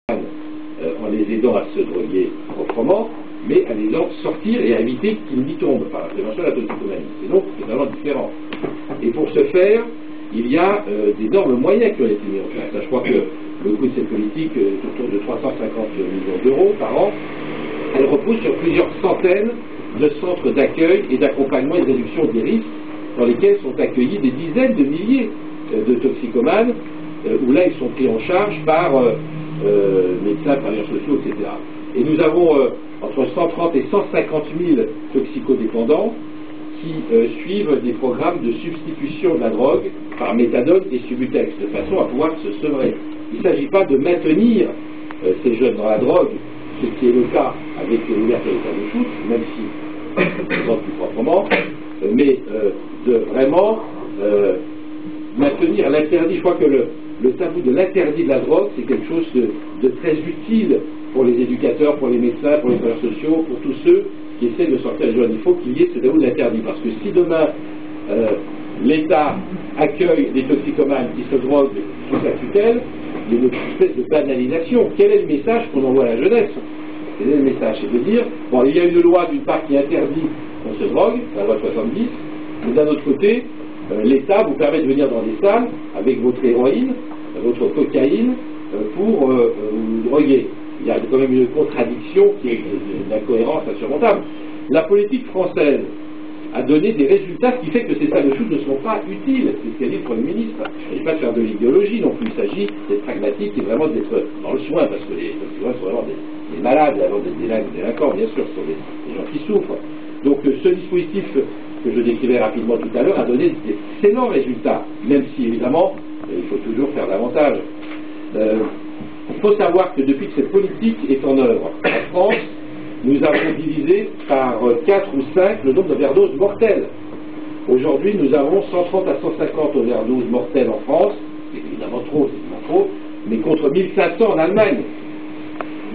en les aidant à se droguer proprement, mais à les en sortir et à éviter qu'ils n'y tombent par la prévention de la toxicomanie. C'est donc totalement différent. Et pour ce faire, il y a d'énormes moyens qui ont été mis en place. Je crois que le coût de cette politique est autour de 350 millions d'euros par an. Elle repose sur plusieurs centaines de centres d'accueil et d'accompagnement et de réduction des risques dans lesquels sont accueillis des dizaines de milliers de toxicomanes, où là ils sont pris en charge par médecins, travailleurs sociaux, etc. Et nous avons entre 130 et 150 000 toxicodépendants qui suivent des programmes de substitution de la drogue par méthadone et Subutex, de façon à pouvoir se sevrer. Il ne s'agit pas de maintenir ces jeunes dans la drogue, ce qui est le cas avec l'ouverture des salles de shoot, même si on présente plus proprement, mais de vraiment maintenir l'interdit. Je crois que le tabou de l'interdit de la drogue, c'est quelque chose de très utile pour les éducateurs, pour les médecins, pour les travailleurs sociaux, pour tous ceux qui essaient de sortir les jeunes. Il faut qu'il y ait ce tabou de l'interdit, parce que si demain l'État accueille des toxicomanes qui se droguent sous sa tutelle, il y a une espèce de banalisation. Quel est le message qu'on envoie à la jeunesse? Quel est le message? C'est de dire, bon, il y a une loi d'une part qui interdit qu'on se drogue, la loi 70, mais d'un autre côté, l'État vous permet de venir dans des salles avec votre héroïne, votre cocaïne, pour vous droguer. Il y a quand même une contradiction qui est d'incohérence insurmontable. La politique française a donné des résultats, ce qui fait que ces salles de shoot ne sont pas utiles. C'est ce qu'a dit le Premier ministre. Il ne s'agit pas de faire de l'idéologie non plus, il s'agit d'être pragmatique et vraiment d'être dans le soin, parce que les toxicomanes sont vraiment des malades, avant des délinquants, bien sûr, ce sont des gens qui souffrent. Donc ce dispositif que je décrivais rapidement tout à l'heure a donné d'excellents résultats, même si évidemment il faut toujours faire davantage. Il faut savoir que depuis que cette politique est en œuvre en France, nous avons divisé par 4 ou 5 le nombre d'overdoses mortelles. Aujourd'hui, nous avons 130 à 150 overdoses mortelles en France, c'est évidemment trop, mais contre 1500 en Allemagne.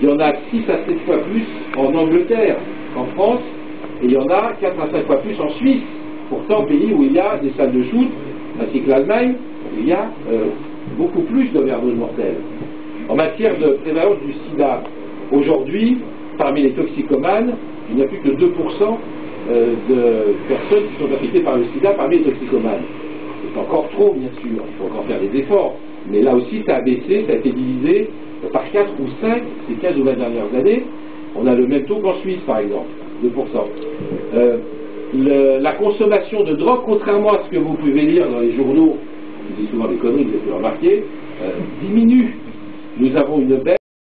Il y en a 6 à 7 fois plus en Angleterre qu'en France, et il y en a 4 à 5 fois plus en Suisse, pourtant pays où il y a des salles de shoot, ainsi que l'Allemagne, il y a beaucoup plus d'overdoses mortelles. En matière de prévalence du sida, aujourd'hui, parmi les toxicomanes, il n'y a plus que 2% de personnes qui sont affectées par le sida parmi les toxicomanes. C'est encore trop, bien sûr, il faut encore faire des efforts, mais là aussi ça a baissé, ça a été divisé par 4 ou 5 ces 15 ou 20 dernières années. On a le même taux qu'en Suisse, par exemple, 2%. La consommation de drogue, contrairement à ce que vous pouvez lire dans les journaux, qui disent souvent des conneries, vous avez pu remarquer, diminue. Nous avons une baisse.